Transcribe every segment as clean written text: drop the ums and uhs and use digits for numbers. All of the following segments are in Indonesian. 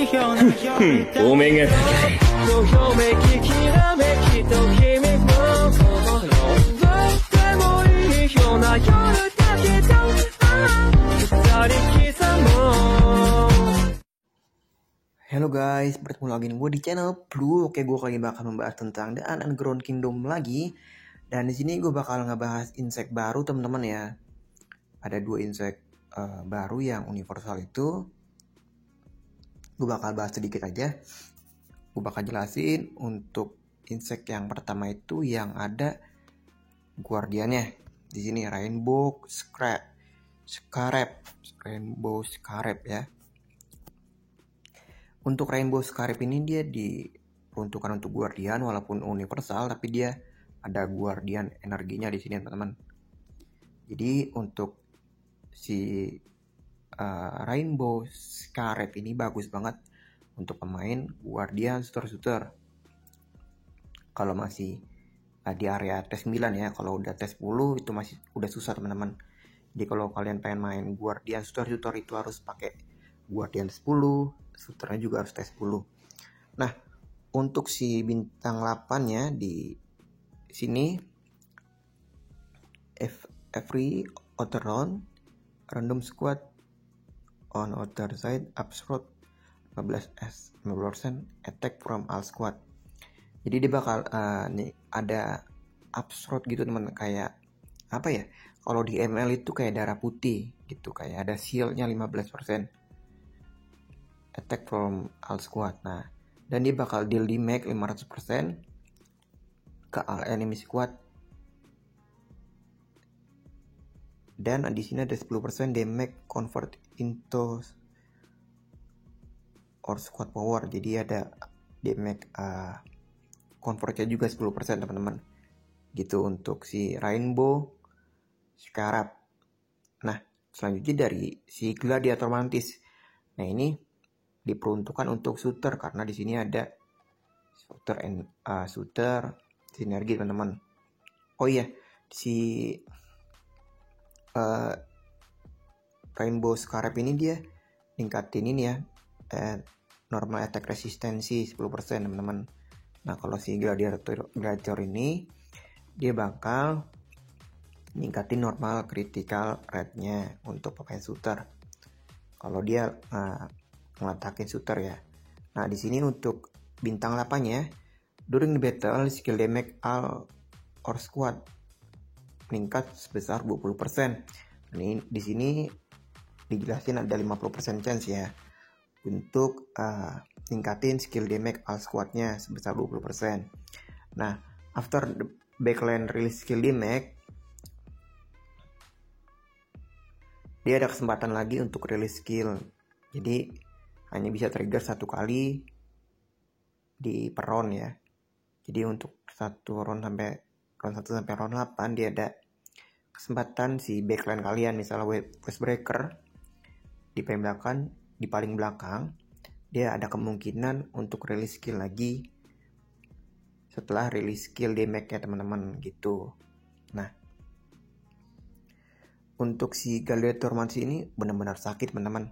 おめがとめききらめきと君もどうでもいいような夜だけど二人刻もう Halo guys, bertemu lagi nih gue di channel Blue. Oke, gue kali bakal membahas tentang The Underground Kingdom lagi. Dan di sini gue bakal ngebahas insect baru teman-teman ya. Ada dua insect baru yang universal itu. Gue bakal bahas sedikit aja. Gue bakal jelasin untuk insect yang pertama itu yang ada guardiannya. Di sini Rainbow Scarab ya. Untuk Rainbow Scarab ini dia diperuntukkan untuk guardian walaupun universal, tapi dia ada guardian energinya di sini teman-teman. Jadi untuk si Rainbow Scarab ini bagus banget untuk pemain guardian shooter. Kalau masih di area T9 ya, kalau udah T10 itu masih udah susah teman-teman. Jadi kalau kalian pengen main guardian shooter itu harus pakai guardian 10, shooternya juga harus T10. Nah, untuk si bintang 8-nya di sini every other round random squad on other side absorb 15% attack from all squad. Jadi dia bakal nih ada absorb gitu teman, kayak apa ya? Kalau di ML itu kayak darah putih gitu, kayak ada shieldnya 15%. Attack from all squad. Nah, dan dia bakal deal damage 500% ke all enemy squad. Dan di sini ada 10% damage convert into or squad power. Jadi ada damage convertnya juga 10% teman-teman. Gitu untuk si Rainbow Scarab. Nah, selanjutnya dari si Gladiator Mantis. Nah, ini diperuntukkan untuk shooter karena di sini ada shooter sinergi teman-teman. Oh iya, si Rainbow Scarab ini dia ningkatin ini ya, normal attack resistensi 10% teman-teman. Nah, kalau si Gladiator ini dia bakal ningkatin normal critical rate-nya untuk pemain shooter. Kalau dia ngatakin shooter ya. Nah, di sini untuk bintang 8-nya during the battle skill damage all or squad meningkat sebesar 20%. Ini di sini dijelasin ada 50% chance ya untuk ningkatin skill damage all squadnya sebesar 20%. Nah, after the backline release skill damage, dia ada kesempatan lagi untuk release skill. Jadi hanya bisa trigger satu kali di per round ya. Jadi untuk satu round sampai round 1 sampai round 8 dia ada kesempatan si backline kalian, misalnya Westbreaker di paling belakang dia ada kemungkinan untuk release skill lagi setelah release skill damage ya teman-teman gitu. Nah, untuk si Gladiator Mantis ini benar-benar sakit teman-teman.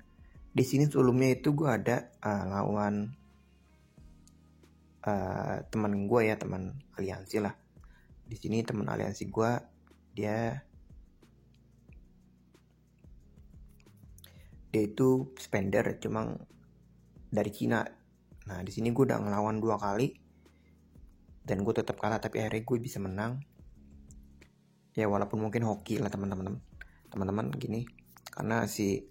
Di sini sebelumnya itu gue ada lawan teman gue ya, teman aliansi lah. Di sini teman aliansi gue dia itu spender cuma dari Cina. Nah, di sini gue udah ngelawan 2 kali dan gue tetap kalah, tapi akhirnya gue bisa menang. Ya walaupun mungkin hoki lah teman-teman gini, karena si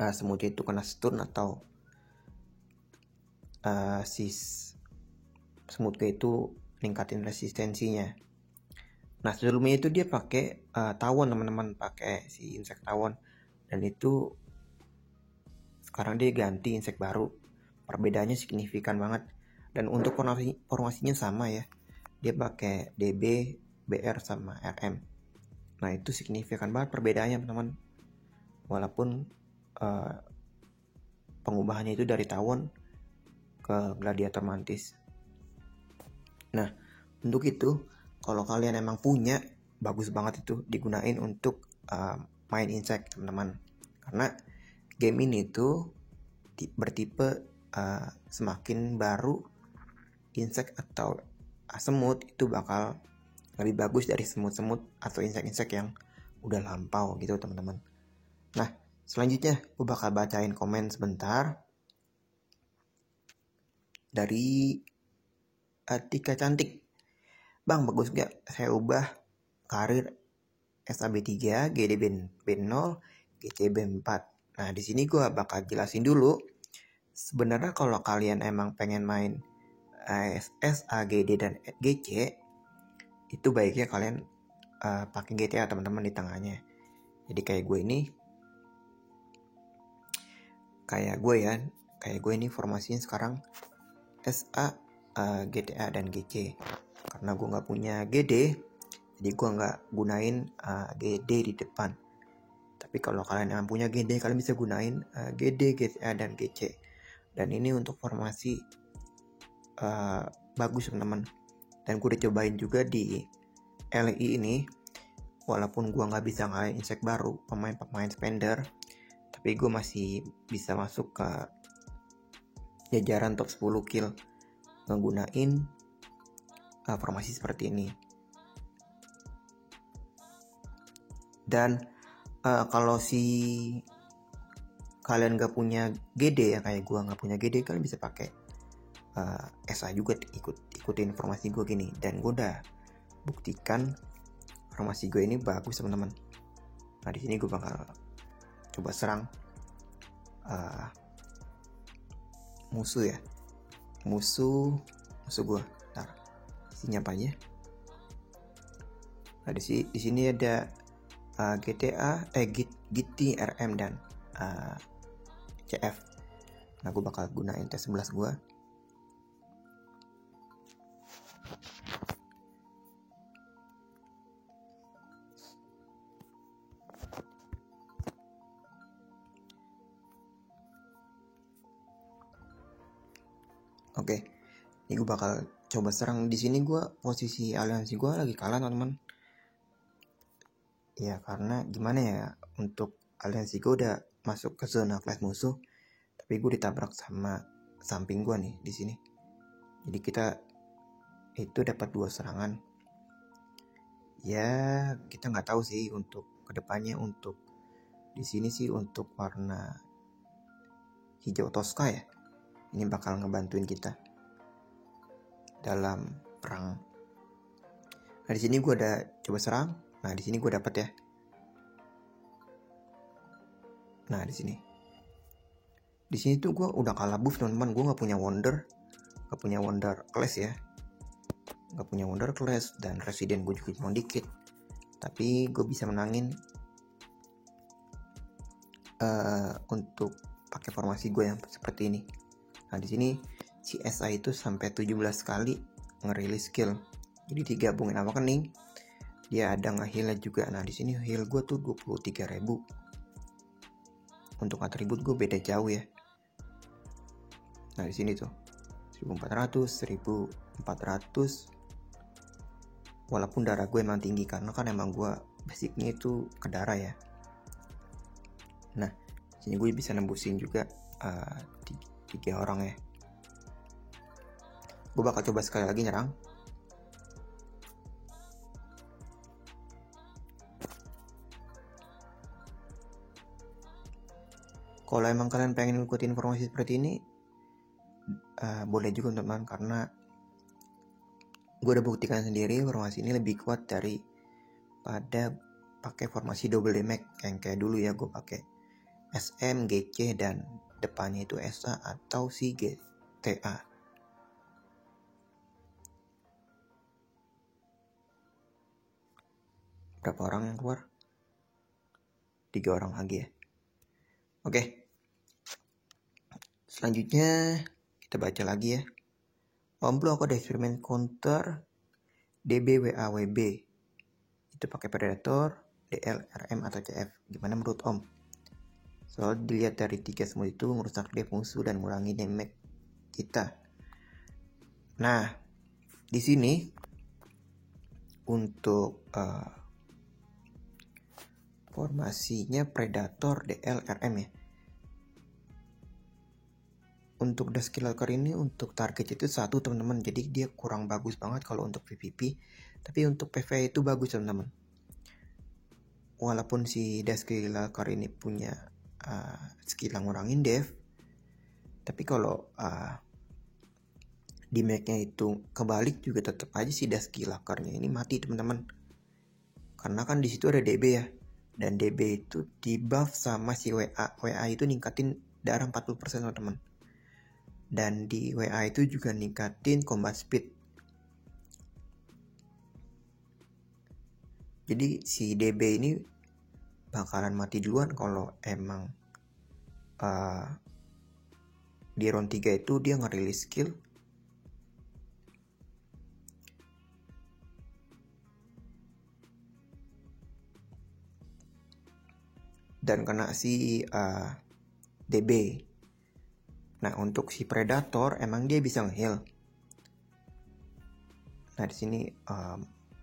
semutnya itu kena stun atau si semutnya itu ningkatin resistensinya. Nah, sebelumnya itu dia pakai tawon teman-teman, pakai si insect tawon, dan itu sekarang dia ganti insect baru. Perbedaannya signifikan banget. Dan untuk formasinya sama ya, dia pakai DB, BR sama RM. Nah, itu signifikan banget perbedaannya teman-teman. Walaupun pengubahannya itu dari tawon ke Gladiator Mantis. Nah, untuk itu kalau kalian emang punya, bagus banget itu digunain untuk main insect teman-teman. Karena game ini tuh bertipe semakin baru insek atau semut itu bakal lebih bagus dari semut-semut atau insek-insek yang udah lampau gitu teman-teman. Nah selanjutnya gue bakal bacain komen sebentar dari Tika Cantik. Bang, bagus gak saya ubah karir SAB3, GD B0, GC B4. Nah di sini gue bakal jelasin dulu. Sebenarnya kalau kalian emang pengen main SA, GD dan GC, itu baiknya kalian pakai GTA teman-teman di tengahnya. Jadi kayak gue ini formasinya sekarang SA, GTA dan GC. Karena gue nggak punya GD, jadi gue nggak gunain GD di depan. Tapi kalau kalian yang punya GD, kalian bisa gunain GD, GCA dan GC. Dan ini untuk formasi bagus teman-teman. Dan gue udah cobain juga di LI ini. Walaupun gue nggak bisa ngalahin insek baru, pemain spender, tapi gue masih bisa masuk ke jajaran top 10 kill menggunain formasi seperti ini. Dan kalau kalian gak punya GD ya, kayak gue gak punya GD, kalian bisa pakai SA juga, ikutin informasi gue gini. Dan gue udah buktikan informasi gue ini bagus teman-teman. Nah di sini gue bakal coba serang musuh gue. Ntar isinya apa aja. Nah di sini ada GTA, GT, RM dan CF. Nah gue bakal gunain T11 gue. Oke, ini gue bakal coba serang. Di sini gue posisi aliansi gue lagi kalah teman-teman. Ya karena gimana ya, untuk aliansi gue udah masuk ke zona clash musuh, tapi gue ditabrak sama samping gue nih di sini. Jadi kita itu dapat 2 serangan. Ya kita nggak tahu sih untuk kedepannya. Untuk di sini sih untuk warna hijau Tosca ya, ini bakal ngebantuin kita dalam perang. Nah di sini gue udah coba serang. Nah di sini gue dapet ya. Nah di sini tuh gue udah kalah buff teman-teman. Gue nggak punya wonder class ya, nggak punya wonder class, dan resident gue juga cuma dikit. Tapi gue bisa menangin untuk pakai formasi gue yang seperti ini. Nah di sini si SA itu sampai 17 kali ngerilis skill. Jadi digabungin sama kening, dia ada nge-heal juga. Nah di sini heal gue tuh 23.000. Untuk atribut gue beda jauh ya. Nah di sini tuh 1400, 1400. Walaupun darah gue emang tinggi karena kan emang gue basicnya itu ke darah ya. Nah sini gue bisa nembusin juga 3 orang ya. Gue bakal coba sekali lagi nyerang. Kalau emang kalian pengen ikutin informasi seperti ini, boleh juga teman-teman, karena gue udah buktikan sendiri formasi ini lebih kuat daripada pakai formasi double damage yang kayak dulu ya. Gue pakai SM, GC dan depannya itu SA atau si GTA. Berapa orang yang keluar? 3 orang lagi ya. Oke. Selanjutnya kita baca lagi ya. Omblok ada eksperimen counter DBWAWB. Itu pakai predator, DL, RM atau CF. Gimana menurut Om? Soal dilihat dari 3 semua itu merusak dev musuh dan mengurangi damage kita. Nah, di sini untuk formasinya predator, DL, RM ya. untuk The Skill Locker ini untuk target itu 1 teman-teman, jadi dia kurang bagus banget kalau untuk PvP, tapi untuk PvE itu bagus teman-teman. Walaupun si The Skill Locker ini punya skill yang ngurangin dev, tapi kalau di make-nya itu kebalik juga tetap aja si The Skill Locker-nya ini mati teman-teman, karena kan di situ ada DB ya, dan DB itu di buff sama si WA itu ningkatin darah 40% teman-teman. Dan di WA itu juga ningkatin combat speed. Jadi si DB ini bakalan mati duluan kalau emang di round 3 itu dia ngerilis skill. Dan kena si DB. Nah, untuk si Predator emang dia bisa nge-heal. Nah, di sini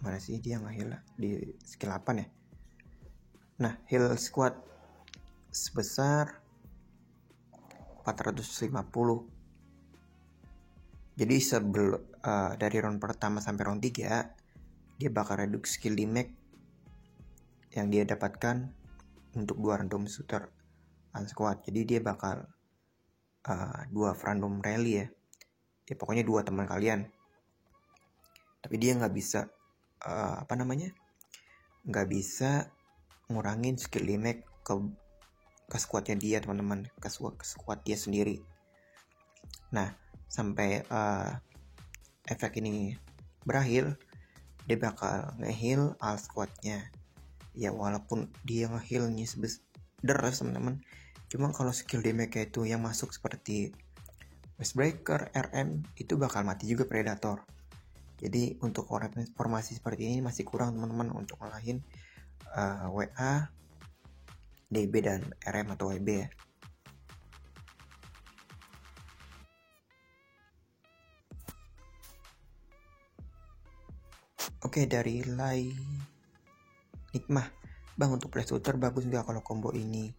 mana sih dia nge-heal di skill 8 ya. Nah, heal squad sebesar 450. Jadi dari round pertama sampai round 3 dia bakal reduce skill damage yang dia dapatkan untuk 2 random shooter unsquad. Jadi dia bakal 2 random rally ya pokoknya 2 teman kalian, tapi dia nggak bisa nggak bisa ngurangin skill damage ke squadnya dia teman-teman, ke squad dia sendiri. Nah, sampai efek ini berakhir, dia bakal nge-heal all squadnya ya, walaupun dia nge-healnya deras teman-teman. Cuma kalau skill damage itu yang masuk seperti Westbreaker, RM itu bakal mati juga Predator. Jadi untuk formasi seperti ini masih kurang teman-teman untuk ngalahin WA, DB dan RM atau WB ya. Oke, dari Lai Nikmah, bang untuk play shooter bagus nggak kalau combo ini?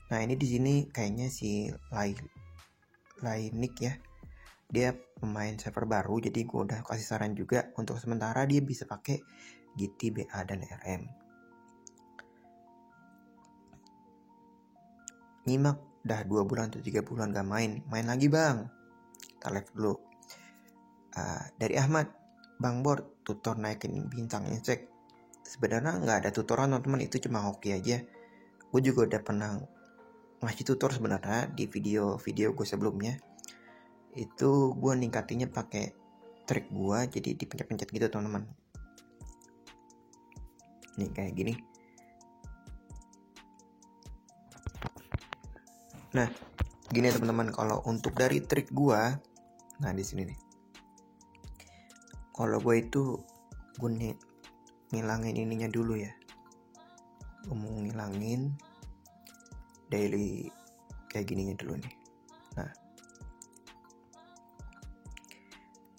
Nah, ini di sini kayaknya si Nick ya, dia pemain server baru, jadi gue udah kasih saran juga untuk sementara dia bisa pakai GT, BA dan RM. Nyimak udah 2 bulan atau 3 bulan gak main lagi bang, kita live dulu. Dari Ahmad, Bang Bor, tutor naikin bintang insect. Sebenarnya nggak ada tutoran teman-teman, itu cuma hoki aja. Gue juga udah pernah ngasih tutor sebenarnya di video gue sebelumnya. Itu gue ningkatinnya pakai trik gue, jadi dipencet-pencet gitu teman-teman. Nih kayak gini. Nah, gini teman-teman, kalau untuk dari trik gue, nah di sini nih. Kalau gue itu gue ngilangin ininya dulu ya. Gue mau ngilangin daily kayak gininya dulu nih. Nah,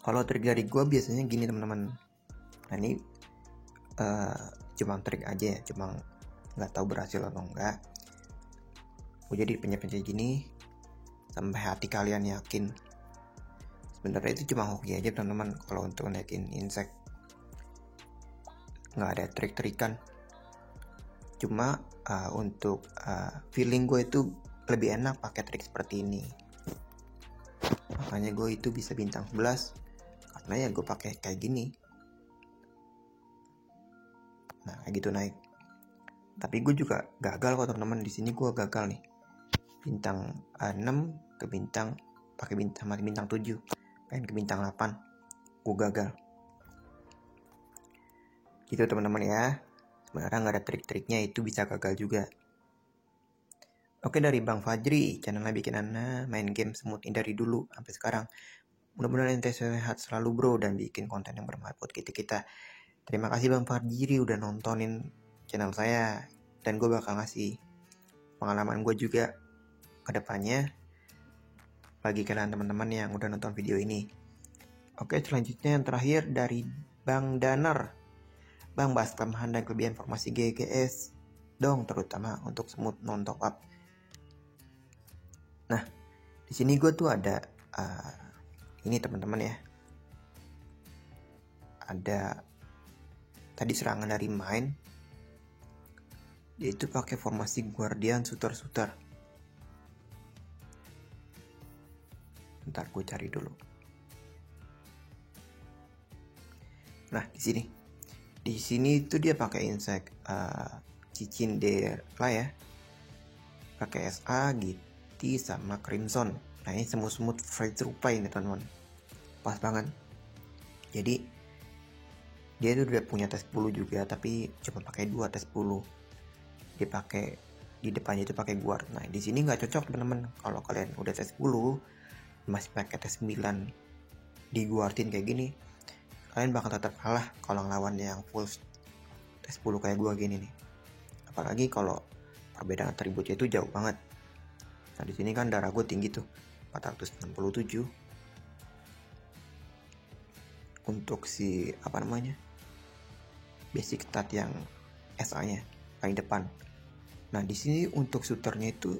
kalau trik dari gue biasanya gini teman-teman. Nah ini cuma trik aja ya, cuma nggak tahu berhasil atau enggak. Gue jadi pencet-pencet gini sampai hati kalian yakin. Sebenarnya itu cuma hoki aja teman-teman. Kalau untuk naikin insect nggak ada trik-trikan. Cuma untuk feeling gue itu lebih enak pakai trik seperti ini. Makanya gue itu bisa bintang 11 karena ya gue pakai kayak gini. Nah kayak gitu naik. Tapi gue juga gagal kok teman-teman. Di sini gue gagal nih. Bintang 6 ke bintang pakai bintang 7. Pengen ke bintang 8. Gue gagal. Gitu teman-teman ya. Sebenarnya nggak ada trik-triknya, itu bisa gagal juga. Oke, dari Bang Fajri, channelnya bikin Ana main game smooth dari dulu sampai sekarang. Mudah-mudahan ente sehat selalu bro dan bikin konten yang bermanfaat buat kita. Terima kasih Bang Fajri udah nontonin channel saya, dan gue bakal ngasih pengalaman gue juga ke depannya bagi kalian teman-teman yang udah nonton video ini. Oke, selanjutnya yang terakhir dari Bang Danar. Bang, bahas kelemahan dan kelebihan formasi GGS dong, terutama untuk smooth non top up. Nah, Di sini gue tuh ada ini teman-teman ya, ada tadi serangan dari main, dia itu pakai formasi guardian shooter. Bentar gue cari dulu. Nah di sini itu dia pakai insect Cicindera lah ya, pakai SA, GT sama Crimson. Nah ini semut Freeze rupa ini teman-teman, pas banget. Jadi dia itu udah punya tes 10 juga, tapi cuma pakai 2 tes 10. Dia pakai di depannya itu pakai guard. Nah di sini nggak cocok teman-teman. Kalau kalian udah tes 10 masih pakai tes 9 di guardin kayak gini, kalian bakal tetap kalah kalau ngelawan yang full tes 10 kayak gua gini nih. Apalagi kalau perbedaan atributnya itu jauh banget. Nah di sini kan darah gue tinggi tuh 467 untuk si basic stat yang SA nya paling depan. Nah di sini untuk shooternya itu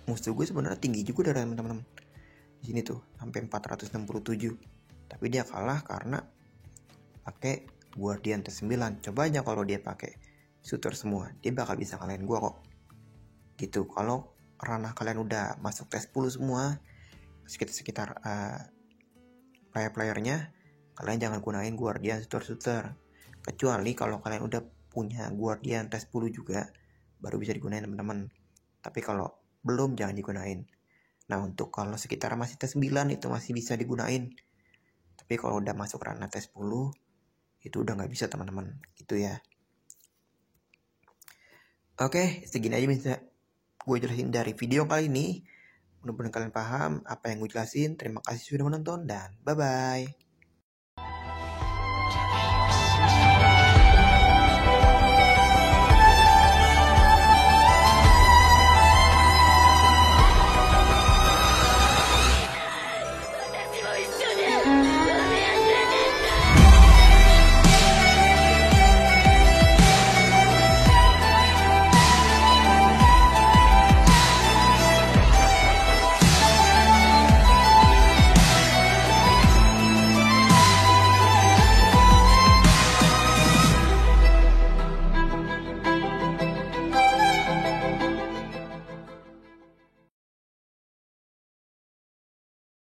musuh gue sebenarnya tinggi juga darahnya teman-teman. Di sini tuh sampai 467, tapi dia kalah karena pakai guardian tes 9. Coba aja kalau dia pakai shooter semua, dia bakal bisa kalahin gue kok. Gitu. Kalau ranah kalian udah masuk tes 10 semua, sekitar player-playernya, kalian jangan gunain guardian shooter. Kecuali kalau kalian udah punya guardian tes 10 juga, baru bisa digunain teman-teman. Tapi kalau belum, jangan digunain. Nah untuk kalau sekitar masih tes 9 itu masih bisa digunain. Tapi kalau udah masuk ranah tes 10 itu udah gak bisa teman-teman. Gitu ya. Oke, segini aja bisa gue jelasin dari video kali ini. Mudah-mudahan kalian paham apa yang gue jelasin. Terima kasih sudah menonton dan bye-bye.